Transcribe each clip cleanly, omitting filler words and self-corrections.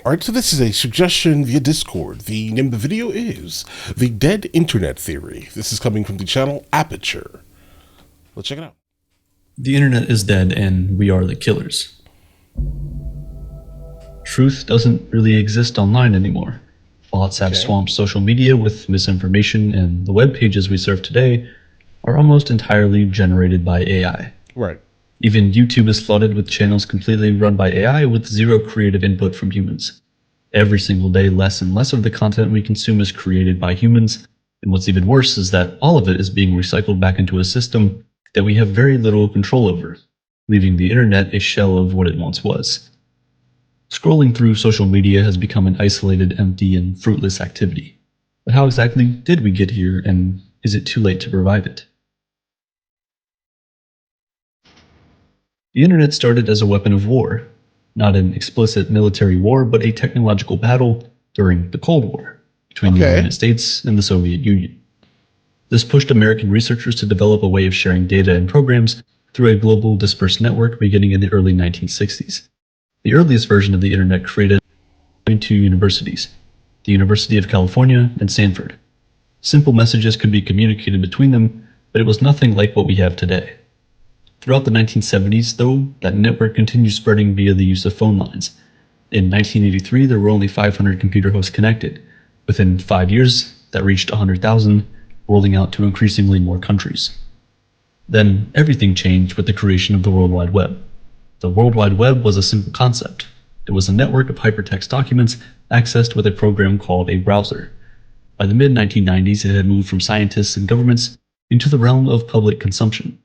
All right, so this is a suggestion via Discord. The name of the video is The Dead Internet Theory. This is coming from the channel Aperture. Let's check it out. The internet is dead and we are the killers. Truth doesn't really exist online anymore. Bots have swamped social media with misinformation, and the web pages we surf today are almost entirely generated by AI. Right. Even YouTube is flooded with channels completely run by AI with zero creative input from humans. Every single day, less and less of the content we consume is created by humans, and what's even worse is that all of it is being recycled back into a system that we have very little control over, leaving the internet a shell of what it once was. Scrolling through social media has become an isolated, empty, and fruitless activity. But how exactly did we get here, and is it too late to revive it? The internet started as a weapon of war, not an explicit military war, but a technological battle during the Cold War between the United States and the Soviet Union. This pushed American researchers to develop a way of sharing data and programs through a global dispersed network beginning in the early 1960s. The earliest version of the internet created between two universities, the University of California and Stanford. Simple messages could be communicated between them, but it was nothing like what we have today. Throughout the 1970s, though, that network continued spreading via the use of phone lines. In 1983, there were only 500 computer hosts connected. Within 5 years, that reached 100,000, rolling out to increasingly more countries. Then, everything changed with the creation of the World Wide Web. The World Wide Web was a simple concept. It was a network of hypertext documents accessed with a program called a browser. By the mid-1990s, it had moved from scientists and governments into the realm of public consumption.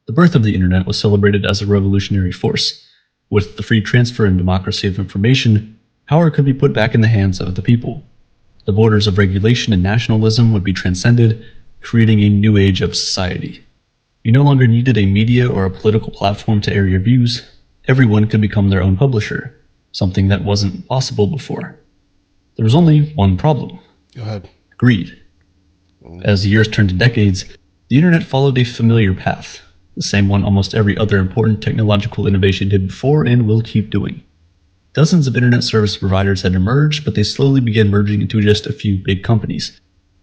The birth of the internet was celebrated as a revolutionary force. With the free transfer and democracy of information, power could be put back in the hands of the people. The borders of regulation and nationalism would be transcended, creating a new age of society. You no longer needed a media or a political platform to air your views. Everyone could become their own publisher, something that wasn't possible before. There was only one problem. Go ahead. Greed. As the years turned to decades, the internet followed a familiar path, the same one almost every other important technological innovation did before and will keep doing. Dozens of internet service providers had emerged, but they slowly began merging into just a few big companies,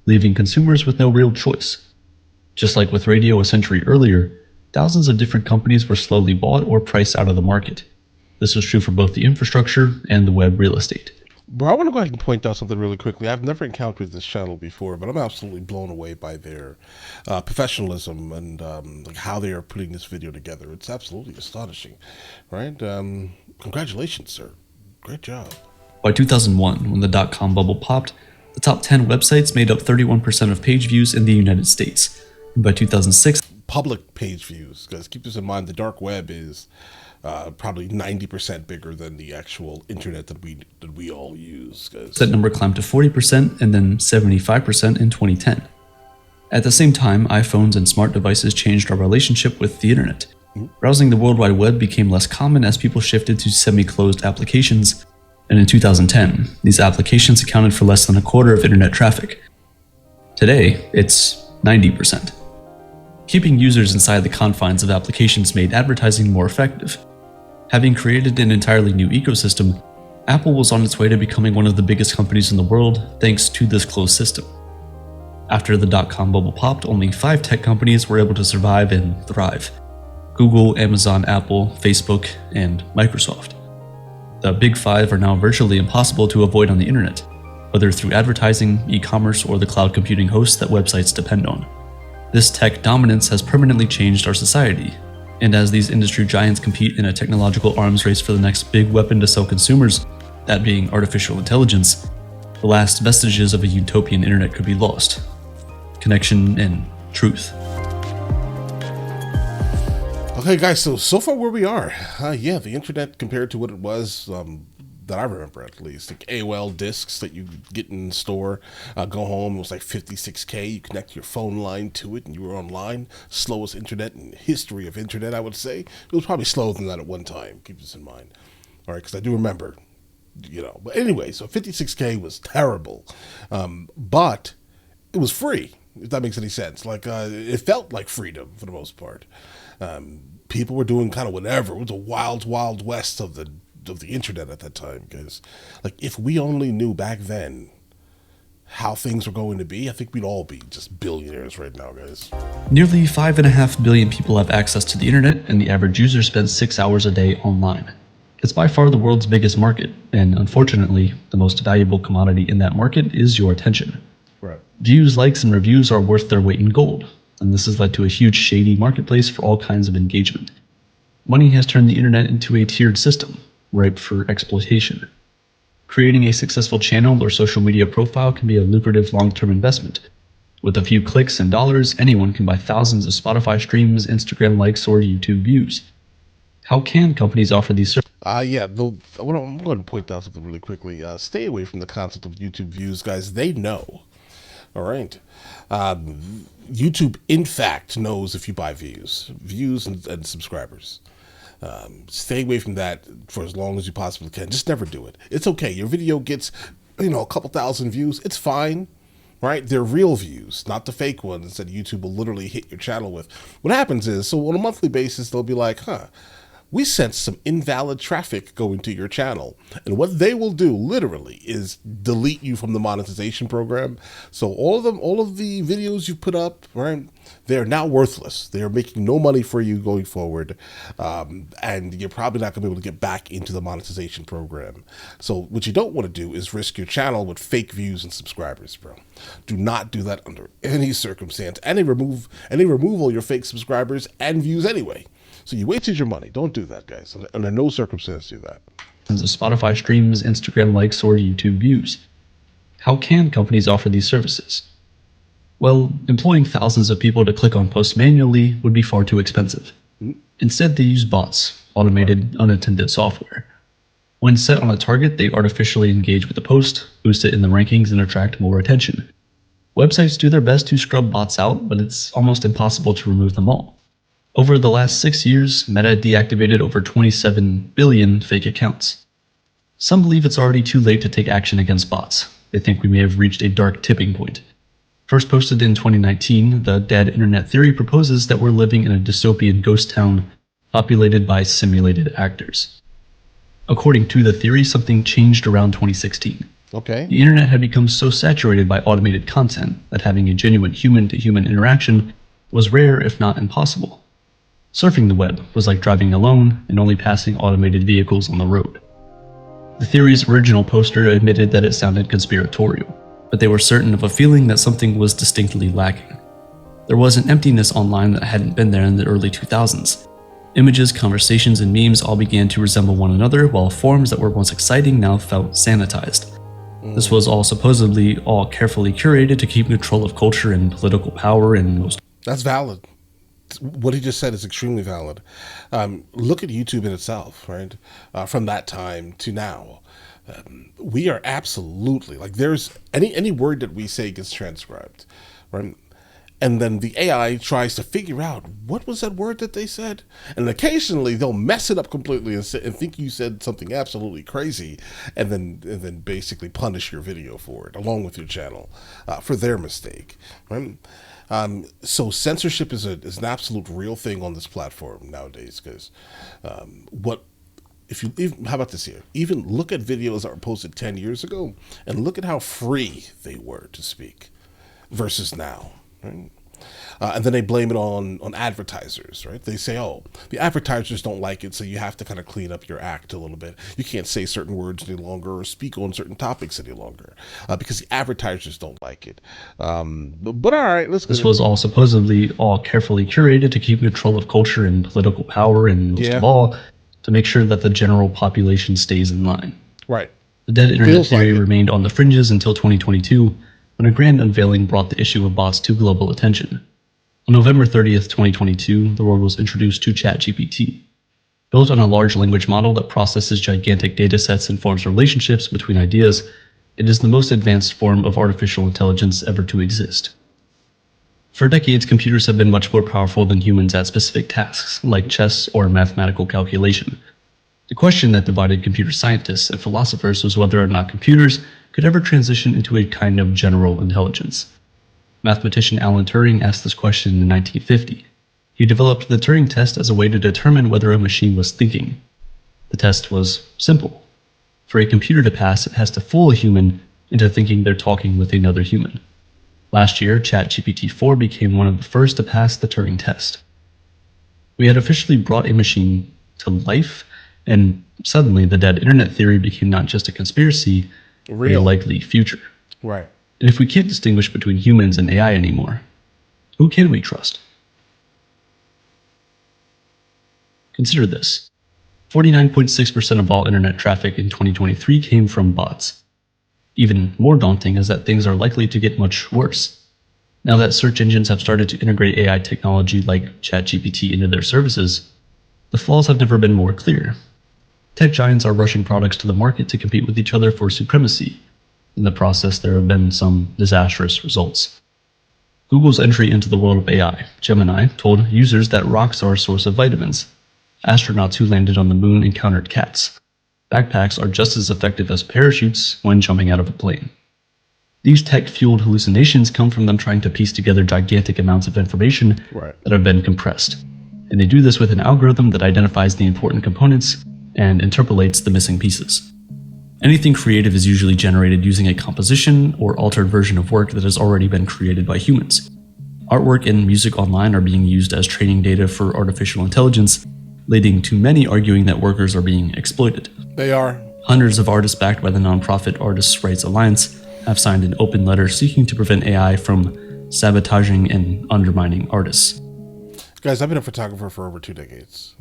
leaving consumers with no real choice. Just like with radio a century earlier, thousands of different companies were slowly bought or priced out of the market. This was true for both the infrastructure and the web real estate. Bro, I want to go ahead and point out something really quickly. I've never encountered this channel before, but I'm absolutely blown away by their professionalism and like how they are putting this video together. It's absolutely astonishing, right? Congratulations, sir. Great job. By 2001, when the dot-com bubble popped, the top 10 websites made up 31% of page views in the United States. And by 2006, public page views, because keep this in mind, the dark web is probably 90% bigger than the actual internet that we all use. That number climbed to 40% and then 75% in 2010. At the same time, iPhones and smart devices changed our relationship with the internet. Browsing the World Wide Web became less common as people shifted to semi-closed applications, and in 2010, these applications accounted for less than a quarter of internet traffic. Today, it's 90%. Keeping users inside the confines of applications made advertising more effective. Having created an entirely new ecosystem, Apple was on its way to becoming one of the biggest companies in the world thanks to this closed system. After the dot-com bubble popped, only 5 tech companies were able to survive and thrive: Google, Amazon, Apple, Facebook, and Microsoft. The big 5 are now virtually impossible to avoid on the internet, whether through advertising, e-commerce, or the cloud computing hosts that websites depend on. This tech dominance has permanently changed our society, and as these industry giants compete in a technological arms race for the next big weapon to sell consumers, that being artificial intelligence, the last vestiges of a utopian internet could be lost: connection and truth. Okay, guys, so far where we are, yeah, the internet compared to what it was, that I remember at least, like AOL discs that you get in the store, go home, it was like 56K, you connect your phone line to it and you were online. Slowest internet in the history of internet, I would say. It was probably slower than that at one time, keep this in mind. All right, because I do remember, but anyway, so 56K was terrible, but it was free, if that makes any sense. Like, it felt like freedom for the most part. People were doing kind of whatever. It was the wild, wild west of the of the internet at that time, guys. Like, if we only knew back then how things were going to be, I think we'd all be just billionaires right now, guys. Nearly 5.5 billion people have access to the internet, and the average user spends 6 hours a day online. It's by far the world's biggest market, and unfortunately, the most valuable commodity in that market is your attention. Right. Views, likes, and reviews are worth their weight in gold, and this has led to a huge shady marketplace for all kinds of engagement. Money has turned the internet into a tiered system, ripe for exploitation. Creating a successful channel or social media profile can be a lucrative long-term investment. With a few clicks and dollars, anyone can buy thousands of Spotify streams, Instagram likes, or YouTube views. How can companies offer these services? I'm going to point out something really quickly. Stay away from the concept of YouTube views, guys. They know. All right. YouTube, in fact, knows if you buy views and subscribers. Stay away from that for as long as you possibly can. Just never do it. It's okay. Your video gets, a couple thousand views. It's fine, right? They're real views, not the fake ones that YouTube will literally hit your channel with. What happens is, so on a monthly basis, they'll be like, we sense some invalid traffic going to your channel. And what they will do literally is delete you from the monetization program. So all of the videos you put up, right, they're now worthless. They're making no money for you going forward. And you're probably not gonna be able to get back into the monetization program. So what you don't want to do is risk your channel with fake views and subscribers, bro. Do not do that under any circumstance. And they remove all your fake subscribers and views anyway. So you wasted your money. Don't do that, guys. Under no circumstance do that. Of Spotify streams, Instagram likes, or YouTube views. How can companies offer these services? Well, employing thousands of people to click on posts manually would be far too expensive. Instead, they use bots, automated, unattended software. When set on a target, they artificially engage with the post, boost it in the rankings, and attract more attention. Websites do their best to scrub bots out, but it's almost impossible to remove them all. Over the last 6 years, Meta deactivated over 27 billion fake accounts. Some believe it's already too late to take action against bots. They think we may have reached a dark tipping point. First posted in 2019, the Dead Internet Theory proposes that we're living in a dystopian ghost town populated by simulated actors. According to the theory, something changed around 2016. Okay. The internet had become so saturated by automated content that having a genuine human-to-human interaction was rare, if not impossible. Surfing the web was like driving alone and only passing automated vehicles on the road. The theory's original poster admitted that it sounded conspiratorial, but they were certain of a feeling that something was distinctly lacking. There was an emptiness online that hadn't been there in the early 2000s. Images, conversations, and memes all began to resemble one another, while forms that were once exciting now felt sanitized. This was all supposedly all carefully curated to keep control of culture and political power and most... That's valid. What he just said is extremely valid. Look at YouTube in itself, right? From that time to now. We are absolutely, like, there's any word that we say gets transcribed, right? And then the AI tries to figure out what was that word that they said, and occasionally they'll mess it up completely and think you said something absolutely crazy, and then basically punish your video for it, along with your channel, for their mistake, right? So censorship is an absolute real thing on this platform nowadays, because how about this here? Even look at videos that were posted 10 years ago and look at how free they were to speak versus now, right? And then they blame it on advertisers, right? They say, oh, the advertisers don't like it, so you have to kind of clean up your act a little bit. You can't say certain words any longer or speak on certain topics any longer because the advertisers don't like it. But all right, let's go. This was all supposedly all carefully curated to keep control of culture and political power, and most of all, to make sure that the general population stays in line. Right. The Dead Internet Theory remained on the fringes until 2022, when a grand unveiling brought the issue of bots to global attention. On November 30th, 2022, the world was introduced to ChatGPT. Built on a large language model that processes gigantic datasets and forms relationships between ideas, it is the most advanced form of artificial intelligence ever to exist. For decades, computers have been much more powerful than humans at specific tasks, like chess or mathematical calculation. The question that divided computer scientists and philosophers was whether or not computers could ever transition into a kind of general intelligence. Mathematician Alan Turing asked this question in 1950. He developed the Turing test as a way to determine whether a machine was thinking. The test was simple. For a computer to pass, it has to fool a human into thinking they're talking with another human. Last year, ChatGPT-4 became one of the first to pass the Turing test. We had officially brought a machine to life, and suddenly the dead internet theory became not just a conspiracy, but a likely future. Right. And if we can't distinguish between humans and AI anymore, who can we trust? Consider this. 49.6% of all internet traffic in 2023 came from bots. Even more daunting is that things are likely to get much worse. Now that search engines have started to integrate AI technology like ChatGPT into their services, the flaws have never been more clear. Tech giants are rushing products to the market to compete with each other for supremacy. In the process, there have been some disastrous results. Google's entry into the world of AI, Gemini, told users that rocks are a source of vitamins. Astronauts who landed on the moon encountered cats. Backpacks are just as effective as parachutes when jumping out of a plane. These tech-fueled hallucinations come from them trying to piece together gigantic amounts of information that have been compressed. And they do this with an algorithm that identifies the important components and interpolates the missing pieces. Anything creative is usually generated using a composition or altered version of work that has already been created by humans. Artwork and music online are being used as training data for artificial intelligence, leading to many arguing that workers are being exploited. They are. Hundreds of artists backed by the nonprofit Artists' Rights Alliance have signed an open letter seeking to prevent AI from sabotaging and undermining artists. Guys, I've been a photographer for over 2 decades.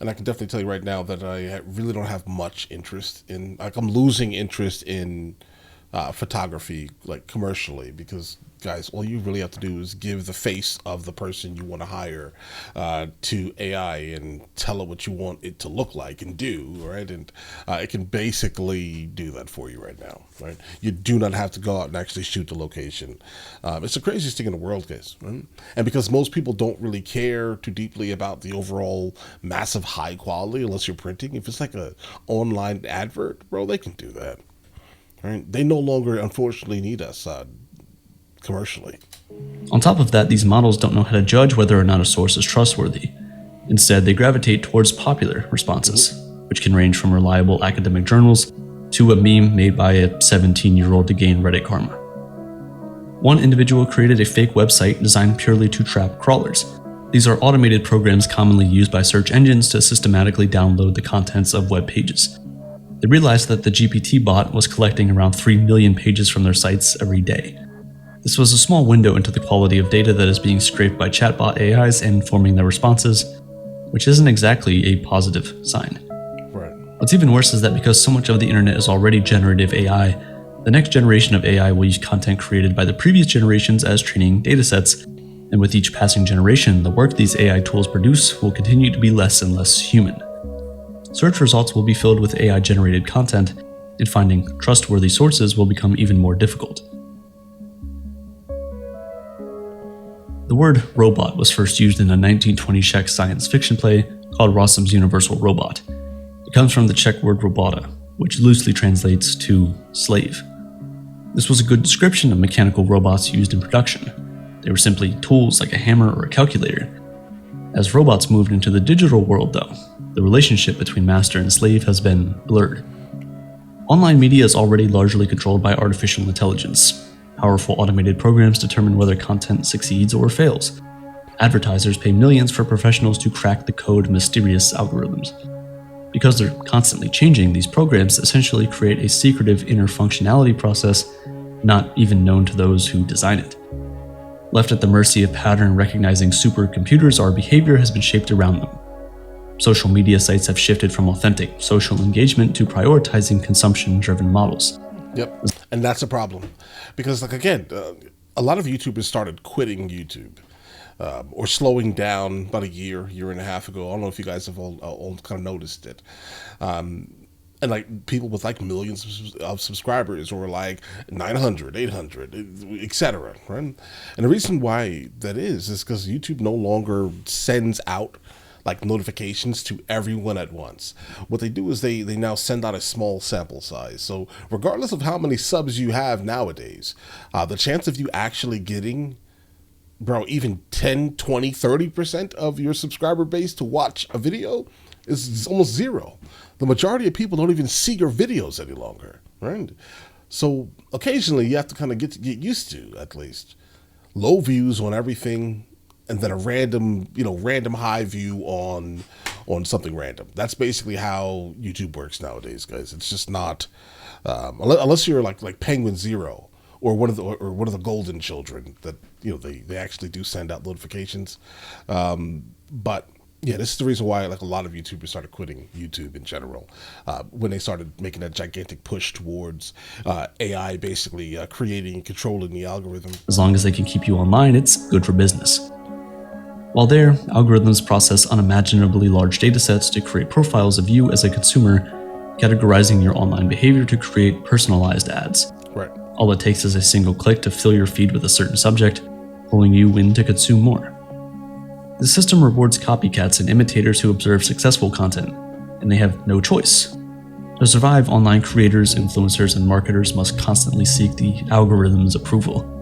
And I can definitely tell you right now that I really don't have much interest in, like, I'm losing interest in photography, like, commercially, because, guys, all you really have to do is give the face of the person you want to hire to AI and tell it what you want it to look like and do, right? And it can basically do that for you right now, right? You do not have to go out and actually shoot the location. It's the craziest thing in the world, guys, right? And because most people don't really care too deeply about the overall massive high quality, unless you're printing, if it's like a online advert, bro, they can do that. Right? They no longer, unfortunately, need us commercially. On top of that, these models don't know how to judge whether or not a source is trustworthy. Instead, they gravitate towards popular responses, which can range from reliable academic journals to a meme made by a 17-year-old to gain Reddit karma. One individual created a fake website designed purely to trap crawlers. These are automated programs commonly used by search engines to systematically download the contents of web pages. They realized that the GPT bot was collecting around 3 million pages from their sites every day. This was a small window into the quality of data that is being scraped by chatbot AIs and forming their responses, which isn't exactly a positive sign. Right. What's even worse is that because so much of the internet is already generative AI, the next generation of AI will use content created by the previous generations as training datasets, and with each passing generation, the work these AI tools produce will continue to be less and less human. Search results will be filled with AI-generated content, and finding trustworthy sources will become even more difficult. The word robot was first used in a 1920 Czech science fiction play called Rossum's Universal Robot. It comes from the Czech word robota, which loosely translates to slave. This was a good description of mechanical robots used in production. They were simply tools like a hammer or a calculator. As robots moved into the digital world, though, the relationship between master and slave has been blurred. Online media is already largely controlled by artificial intelligence. Powerful automated programs determine whether content succeeds or fails. Advertisers pay millions for professionals to crack the code of mysterious algorithms. Because they're constantly changing, these programs essentially create a secretive inner functionality process not even known to those who design it. Left at the mercy of pattern recognizing supercomputers, our behavior has been shaped around them. Social media sites have shifted from authentic social engagement to prioritizing consumption-driven models. Yep, and that's a problem. Because, like, again, a lot of YouTubers started quitting YouTube or slowing down about a year and a half ago. I don't know if you guys have all kind of noticed it. And, like, people with, like, millions of subscribers or, like, 900, 800, etc., right? And the reason why that is because YouTube no longer sends out, like, notifications to everyone at once. What they do is they now send out a small sample size. So regardless of how many subs you have nowadays, the chance of you actually getting, bro, even 10, 20, 30% of your subscriber base to watch a video is almost zero. The majority of people don't even see your videos any longer, right? So occasionally you have to kind of get used to, at least, low views on everything, and then a random high view on something random. That's basically how YouTube works nowadays, guys. It's just not unless you're like Penguin Zero or one of the golden children that they actually do send out notifications. But yeah, this is the reason why like a lot of YouTubers started quitting YouTube in general when they started making that gigantic push towards AI basically creating and controlling the algorithm. As long as they can keep you online, it's good for business. While there, algorithms process unimaginably large datasets to create profiles of you as a consumer, categorizing your online behavior to create personalized ads. Right. All it takes is a single click to fill your feed with a certain subject, pulling you in to consume more. The system rewards copycats and imitators who observe successful content, and they have no choice. To survive, online creators, influencers, and marketers must constantly seek the algorithm's approval.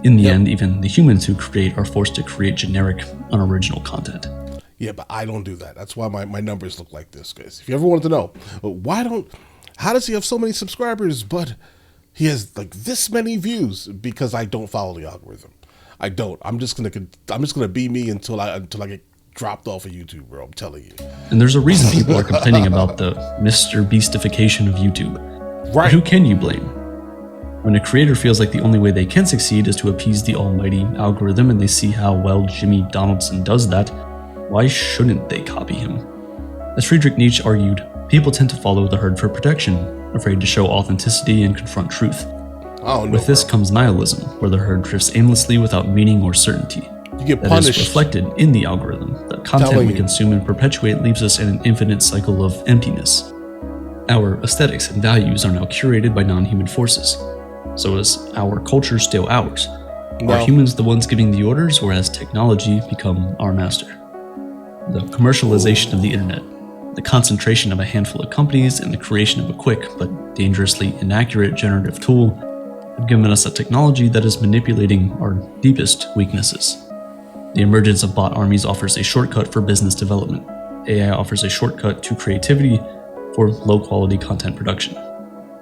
In the end, even the humans who create are forced to create generic, unoriginal content. Yeah, but I don't do that. That's why my numbers look like this, guys. If you ever wanted to know, how does he have so many subscribers, but he has like this many views? Because I don't follow the algorithm. I don't. I'm just gonna be me until I get dropped off of YouTube, bro. I'm telling you. And there's a reason people are complaining about the Mr. Beastification of YouTube. Right. But who can you blame? When a creator feels like the only way they can succeed is to appease the almighty algorithm and they see how well Jimmy Donaldson does that, why shouldn't they copy him? As Friedrich Nietzsche argued, people tend to follow the herd for protection, afraid to show authenticity and confront truth. Oh, no, With this comes nihilism, where the herd drifts aimlessly without meaning or certainty. You get that punished. Is reflected in the algorithm. The content we consume and perpetuate leaves us in an infinite cycle of emptiness. Our aesthetics and values are now curated by non-human forces. So is our culture still ours? No. Are humans the ones giving the orders, or has technology become our master? The commercialization of the internet, the concentration of a handful of companies, and the creation of a quick but dangerously inaccurate generative tool have given us a technology that is manipulating our deepest weaknesses. The emergence of bot armies offers a shortcut for business development. AI offers a shortcut to creativity for low-quality content production.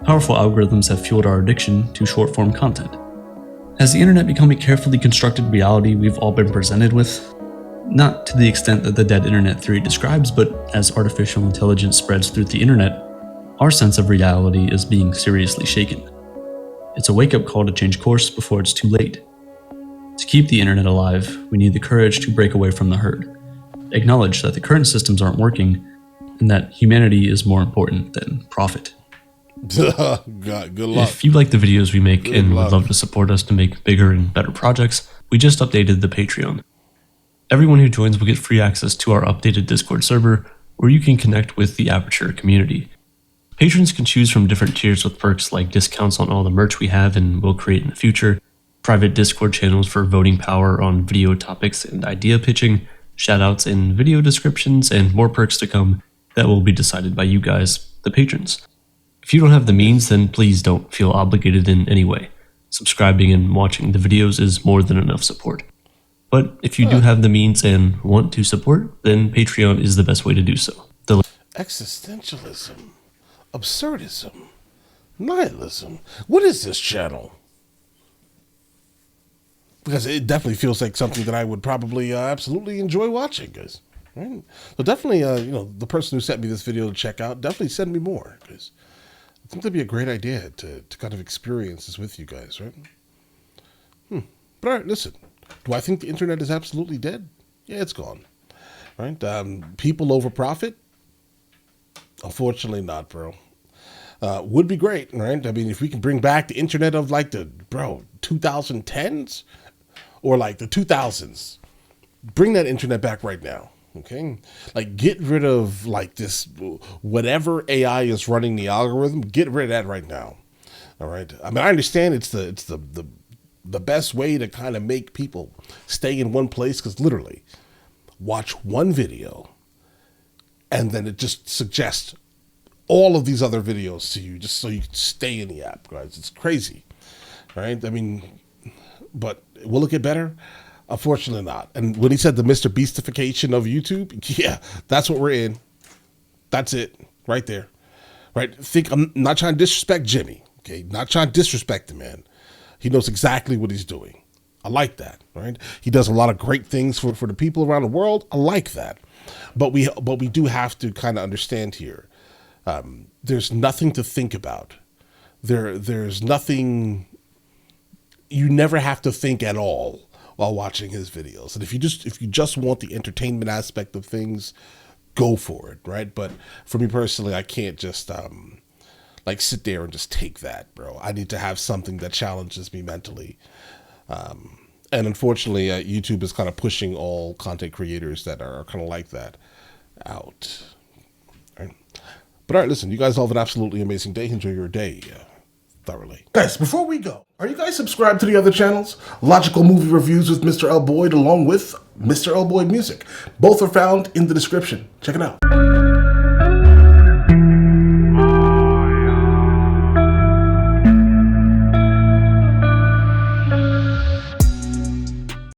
Powerful algorithms have fueled our addiction to short-form content. Has the internet become a carefully constructed reality we've all been presented with? Not to the extent that the dead internet theory describes, but as artificial intelligence spreads through the internet, our sense of reality is being seriously shaken. It's a wake-up call to change course before it's too late. To keep the internet alive, we need the courage to break away from the herd, acknowledge that the current systems aren't working, and that humanity is more important than profit. God, good luck. If you like the videos we make and would love to support us to make bigger and better projects, we just updated the Patreon. Everyone who joins will get free access to our updated Discord server, where you can connect with the Aperture community. Patrons can choose from different tiers with perks like discounts on all the merch we have and will create in the future, private Discord channels for voting power on video topics and idea pitching, shoutouts in video descriptions, and more perks to come that will be decided by you guys, the patrons. If you don't have the means, then please don't feel obligated in any way. Subscribing and watching the videos is more than enough support. But if you do have the means and want to support, then Patreon is the best way to do so. Existentialism, absurdism, nihilism. What is this channel? Because it definitely feels like something that I would probably absolutely enjoy watching, guys. Right? So definitely, the person who sent me this video to check out, definitely send me more, because I think that'd be a great idea to kind of experience this with you guys, right? But all right, listen. Do I think the internet is absolutely dead? Yeah, it's gone. Right? People over profit? Unfortunately not, bro. Would be great, right? I mean, if we can bring back the internet of like the 2010s or like the 2000s, bring that internet back right now. Okay, like get rid of like this whatever AI is running the algorithm. Get rid of that right now. All right. I mean, I understand it's the best way to kind of make people stay in one place, because literally, watch one video, and then it just suggests all of these other videos to you, just so you can stay in the app, guys. It's crazy, right? I mean, but will it get better? Unfortunately not. And when he said the Mr. Beastification of YouTube, yeah, that's what we're in. That's it, right there. Right? Think I'm not trying to disrespect Jimmy. Okay, not trying to disrespect the man. He knows exactly what he's doing. I like that. Right? He does a lot of great things for the people around the world. I like that. But we do have to kind of understand here. There's nothing to think about. There's nothing. You never have to think at all while watching his videos. And if you just want the entertainment aspect of things, go for it, right? But for me personally, I can't just like sit there and just take that, bro. I need to have something that challenges me mentally. And unfortunately, YouTube is kind of pushing all content creators that are kind of like that out. All right? But all right, listen, you guys all have an absolutely amazing day. Enjoy your day thoroughly. Guys, before we go, are you guys subscribed to the other channels? Logical Movie Reviews with Mr. L. Boyd along with Mr. L. Boyd Music. Both are found in the description. Check it out.